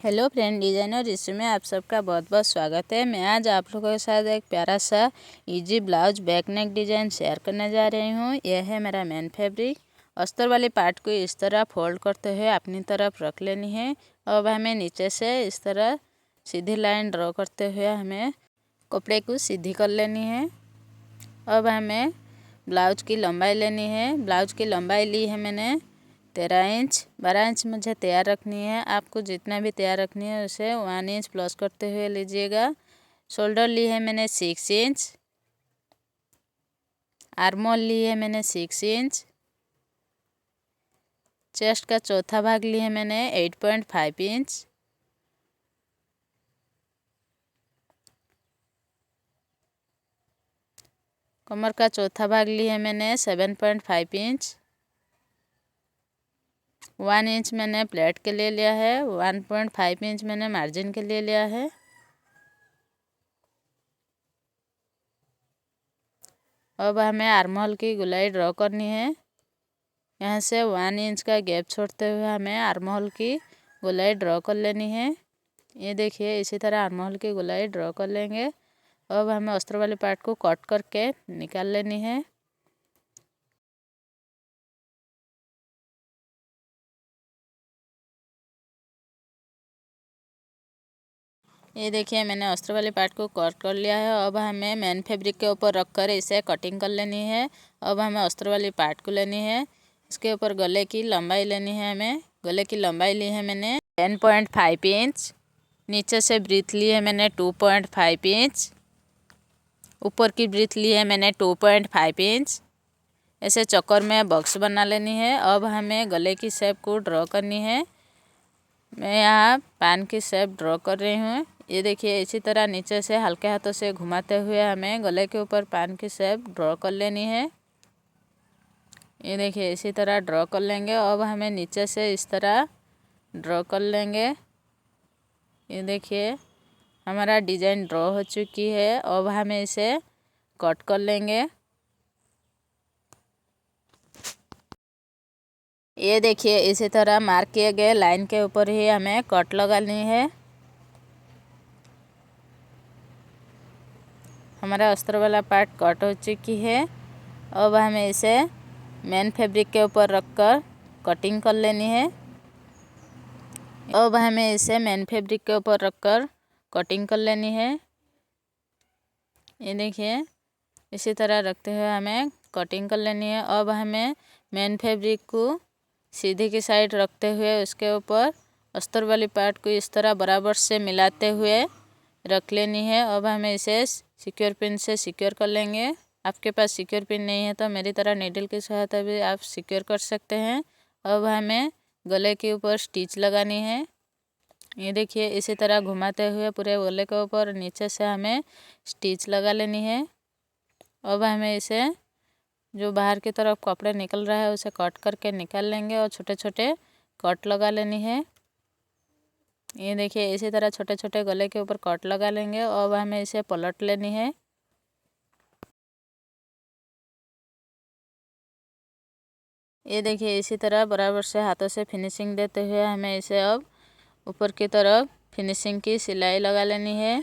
Hello friend, designer इसमें आप सबका बहुत बहुत स्वागत है। मैं आज आप लोगों के साथ एक प्यारा सा easy blouse back neck design share करने जा रही हूँ। यह है मेरा मेन फैब्रिक। अस्तर वाले पार्ट को इस तरह फोल्ड करते हुए अपनी तरफ रख लेनी है। अब हमें नीचे से इस तरह सीधी लाइन ड्रॉ करते हुए हमें कपड़े को सीधी कर लेनी है। अब हमें ब्लाउज की लंबाई लेनी है। ब्लाउज की लंबाई ली है मैंने 13 इंच। 12 इंच मुझे तैयार रखनी है। आपको जितना भी तैयार रखनी है उसे 1 इंच प्लस करते हुए लीजिएगा। शोल्डर ली है मैंने 6 इंच। आर्मोल ली है मैंने 6 इंच। चेस्ट का चौथा भाग ली है मैंने 8.5 इंच। कमर का चौथा भाग ली है मैंने 7.5 इंच। 1 इंच मैंने प्लेट के लिए लिया है। 1.5 इंच मैंने मार्जिन के लिए लिया है। अब हमें आर्महोल की गोलाई ड्रॉ करनी है। यहाँ से 1 इंच का गैप छोड़ते हुए हमें आर्महोल की गोलाई ड्रॉ कर लेनी है। ये देखिए, इसी तरह आर्महोल की गोलाई ड्रॉ कर लेंगे। अब हमें अस्तर वाले पार्ट को कट करके निकाल लेनी है। ये देखिए, मैंने अस्तर वाले पार्ट को कट कर लिया है। अब हमें मेन फैब्रिक के ऊपर रखकर इसे कटिंग कर लेनी है। अब हमें अस्तर वाली पार्ट को लेनी है। इसके ऊपर गले की लंबाई लेनी है। हमें गले की लंबाई ली है मैंने 10.5 इंच। नीचे से ब्रीथ ली है मैंने 2.5 इंच। ऊपर की ब्रीथ ली है मैंने 2.5 इंच। ऐसे चक्कर में बॉक्स बना लेनी है। अब हमें गले की शेप को ड्रॉ करनी है। मैं यहाँ पान की शेप ड्रॉ कर रही हूँ। ये देखिए, इसी तरह नीचे से हल्के हाथों से घुमाते हुए हमें गले के ऊपर पान की शेप ड्रॉ कर लेनी है। ये देखिए, इसी तरह ड्रॉ कर लेंगे। अब हमें नीचे से इस तरह ड्रॉ कर लेंगे। ये देखिए, हमारा डिज़ाइन ड्रॉ हो चुकी है। अब हमें इसे कट कर लेंगे। ये देखिए, इसी तरह मार्क किए गए लाइन के ऊपर ही हमें कट लगानी है। हमारा अस्तर वाला पार्ट कट हो चुकी है। अब हमें इसे मेन फैब्रिक के ऊपर रखकर कटिंग कर लेनी है। अब हमें इसे मेन फैब्रिक के ऊपर रखकर कटिंग कर लेनी है। ये देखिए, इसी तरह रखते हुए हमें कटिंग कर लेनी है। अब हमें मेन फैब्रिक को सीधी की साइड रखते हुए उसके ऊपर अस्तर वाली पार्ट को इस तरह बराबर से मिलाते हुए रख लेनी है। अब हमें इसे सिक्योर पिन से सिक्योर कर लेंगे। आपके पास सिक्योर पिन नहीं है तो मेरी तरह नीडल की सहायता भी आप सिक्योर कर सकते हैं। अब हमें गले के ऊपर स्टिच लगानी है। ये देखिए, इसी तरह घुमाते हुए पूरे गले के ऊपर नीचे से हमें स्टिच लगा लेनी है। अब हमें इसे जो बाहर की तरफ कपड़े निकल रहा है उसे कट करके निकाल लेंगे और छोटे छोटे कट लगा लेनी है। ये देखिए, इसी तरह छोटे छोटे गले के ऊपर कट लगा लेंगे। अब हमें इसे पलट लेनी है। ये देखिए, इसी तरह बराबर से हाथों से फिनिशिंग देते हुए हमें इसे अब ऊपर की तरफ फिनिशिंग की सिलाई लगा लेनी है।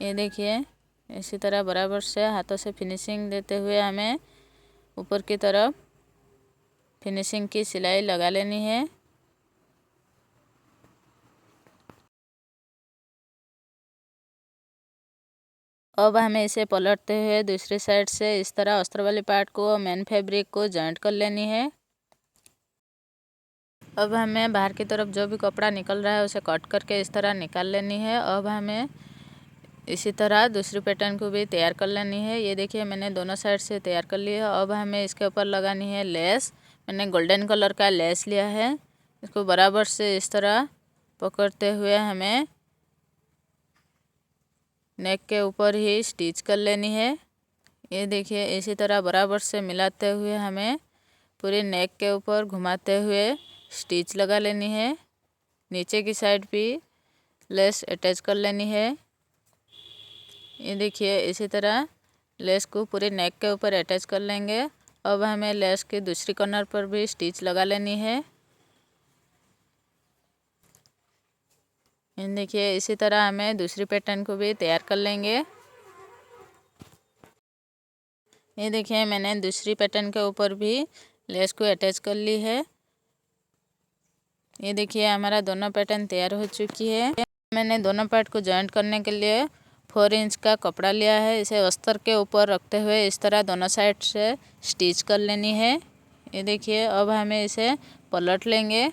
ये देखिए, इसी तरह बराबर से हाथों से फिनिशिंग देते हुए हमें ऊपर की तरफ फिनिशिंग की सिलाई लगा लेनी है। अब हमें इसे पलटते हुए दूसरी साइड से इस तरह अस्तर वाली पार्ट को मेन फैब्रिक को जॉइंट कर लेनी है। अब हमें बाहर की तरफ जो भी कपड़ा निकल रहा है उसे कट करके इस तरह निकाल लेनी है। अब हमें इसी तरह दूसरी पैटर्न को भी तैयार कर लेनी है। ये देखिए, मैंने दोनों साइड से तैयार कर लिया है। अब हमें इसके ऊपर लगानी है लेस। मैंने गोल्डन कलर का लेस लिया है। इसको बराबर से इस तरह पकड़ते हुए हमें नेक के ऊपर ही स्टिच कर लेनी है। ये देखिए, इसी तरह बराबर से मिलाते हुए हमें पूरे नेक के ऊपर घुमाते हुए स्टिच लगा लेनी है। नीचे की साइड भी लेस अटैच कर लेनी है। ये देखिए, इसी तरह लेस को पूरे नेक के ऊपर अटैच कर लेंगे। अब हमें लेस के दूसरी कॉर्नर पर भी स्टिच लगा लेनी है। देखिए इसी तरह हमें दूसरी पैटर्न को भी तैयार कर लेंगे। ये देखिए मैंने दूसरी पैटर्न के ऊपर भी लेस को अटैच कर ली है। ये देखिए हमारा दोनों पैटर्न तैयार हो चुकी है। मैंने दोनों पार्ट को जॉइंट करने के लिए 4 इंच का कपड़ा लिया है। इसे अस्तर के ऊपर रखते हुए इस तरह दोनों साइड से स्टिच कर लेनी है। ये देखिए अब हमें इसे पलट लेंगे।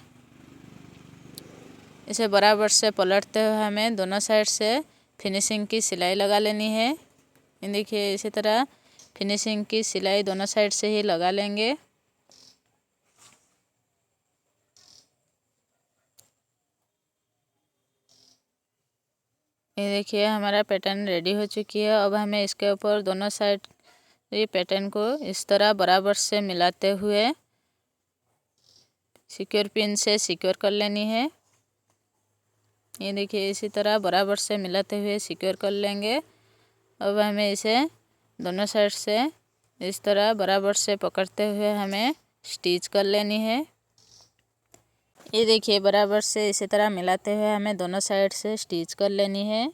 इसे बराबर से पलटते हुए हमें दोनों साइड से फिनिशिंग की सिलाई लगा लेनी है। ये देखिए इसी तरह फिनिशिंग की सिलाई दोनों साइड से ही लगा लेंगे। ये देखिए हमारा पैटर्न रेडी हो चुकी है। अब हमें इसके ऊपर दोनों साइड ये पैटर्न को इस तरह बराबर से मिलाते हुए सिक्योर पिन से सिक्योर कर लेनी है। ये देखिए इसी तरह बराबर से मिलाते हुए सिक्योर कर लेंगे। अब हमें इसे दोनों साइड से इस तरह बराबर से पकड़ते हुए हमें स्टिच कर लेनी है। ये देखिए बराबर से इसी तरह मिलाते हुए हमें दोनों साइड से स्टिच कर लेनी है।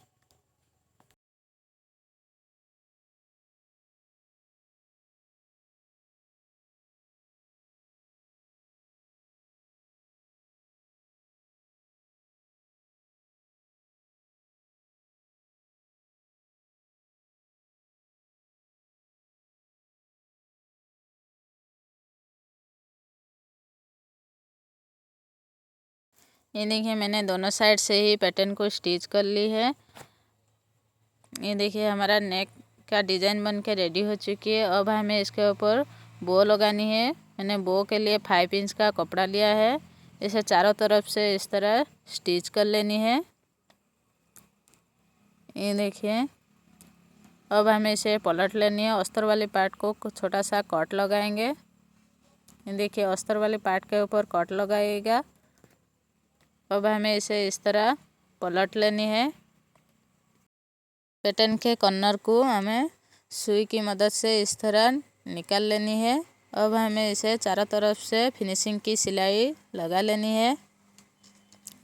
ये देखिए मैंने दोनों साइड से ही पैटर्न को स्टिच कर ली है। ये देखिए हमारा नेक का डिज़ाइन बन के रेडी हो चुकी है। अब हमें इसके ऊपर बो लगानी है। मैंने बो के लिए 5 इंच का कपड़ा लिया है। इसे चारों तरफ से इस तरह स्टिच कर लेनी है। ये देखिए अब हमें इसे पलट लेनी है। अस्तर वाले पार्ट को छोटा सा कट लगाएंगे। ये देखिए अस्तर वाले पार्ट के ऊपर कट लगाइएगा। अब हमें इसे इस तरह पलट लेनी है। पैटर्न के कॉर्नर को हमें सुई की मदद से इस तरह निकाल लेनी है। अब हमें इसे चारों तरफ से फिनिशिंग की सिलाई लगा लेनी है।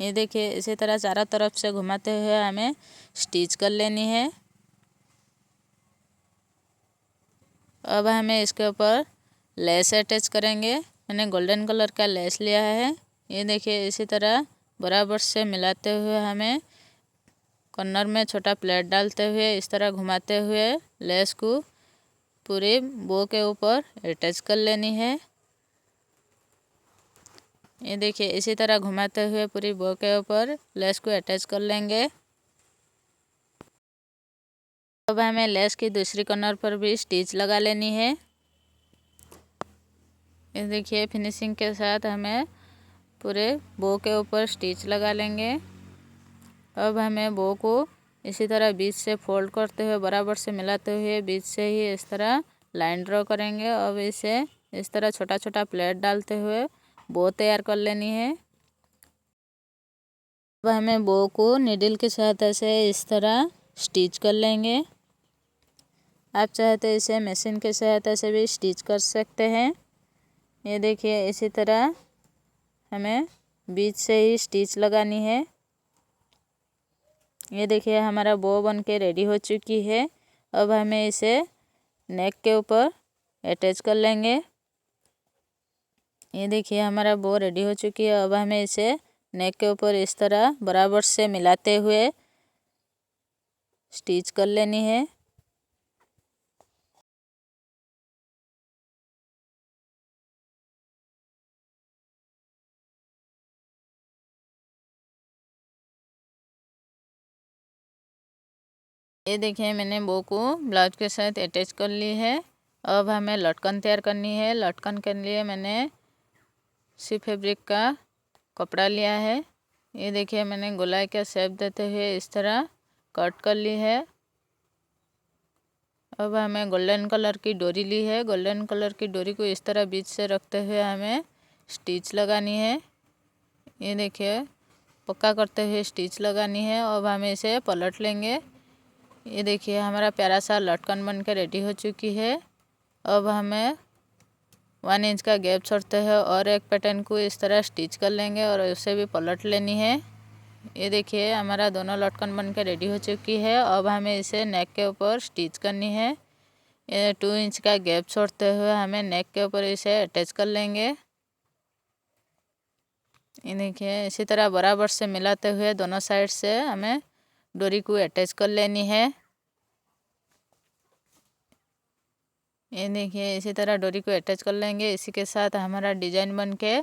ये देखिए इसी तरह चारों तरफ से घुमाते हुए हमें स्टिच कर लेनी है। अब हमें इसके ऊपर लेस अटैच करेंगे। मैंने गोल्डन कलर का लेस लिया है। ये देखिए इसी तरह बराबर से मिलाते हुए हमें कॉर्नर में छोटा प्लेट डालते हुए इस तरह घुमाते हुए लेस को पूरे बो के ऊपर अटैच कर लेनी है। ये देखिए इसी तरह घुमाते हुए पूरी बो के ऊपर लेस को अटैच कर लेंगे। अब हमें लेस की दूसरी कॉर्नर पर भी स्टिच लगा लेनी है। ये देखिए फिनिशिंग के साथ हमें पूरे बो के ऊपर स्टिच लगा लेंगे। अब हमें बो को इसी तरह बीच से फोल्ड करते हुए बराबर से मिलाते हुए बीच से ही इस तरह लाइन ड्रॉ करेंगे। अब इसे इस तरह छोटा छोटा प्लेट डालते हुए बो तैयार कर लेनी है। अब हमें बो को नीडल की सहायता से इस तरह स्टिच कर लेंगे। आप चाहे तो इसे मशीन की सहायता से भी स्टिच कर सकते हैं। ये देखिए इसी तरह हमें बीच से ही स्टिच लगानी है। ये देखिए हमारा बो बन के रेडी हो चुकी है। अब हमें इसे नेक के ऊपर अटैच कर लेंगे। ये देखिए हमारा बो रेडी हो चुकी है। अब हमें इसे नेक के ऊपर इस तरह बराबर से मिलाते हुए स्टिच कर लेनी है। ये देखिए मैंने बो को ब्लाउज के साथ अटैच कर ली है। अब हमें लटकन तैयार करनी है। लटकन के लिए मैंने सी फैब्रिक का कपड़ा लिया है। ये देखिए मैंने गोलाई का शेप देते हुए इस तरह कट कर ली है। अब हमें गोल्डन कलर की डोरी ली है। गोल्डन कलर की डोरी को इस तरह बीच से रखते हुए हमें स्टिच लगानी है। ये देखिए पक्का करते हुए स्टिच लगानी है। अब हमें इसे पलट लेंगे। ये देखिए हमारा प्यारा सा लटकन बन के रेडी हो चुकी है। अब हमें 1 इंच का गैप छोड़ते हैं और एक पैटर्न को इस तरह स्टिच कर लेंगे और उसे भी पलट लेनी है। ये देखिए हमारा दोनों लटकन बन के रेडी हो चुकी है। अब हमें इसे नेक के ऊपर स्टिच करनी है। ये 2 इंच का गैप छोड़ते हुए हमें नेक के ऊपर इसे अटैच कर लेंगे। ये देखिए इसी तरह बराबर से मिलाते हुए दोनों साइड से हमें डोरी को अटैच कर लेनी है। ये देखिए इसी तरह डोरी को अटैच कर लेंगे। इसी के साथ हमारा डिज़ाइन बन के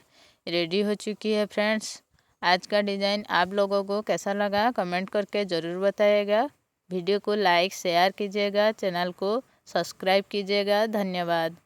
रेडी हो चुकी है। फ्रेंड्स, आज का डिज़ाइन आप लोगों को कैसा लगा कमेंट करके ज़रूर बताइएगा। वीडियो को लाइक शेयर कीजिएगा, चैनल को सब्सक्राइब कीजिएगा। धन्यवाद।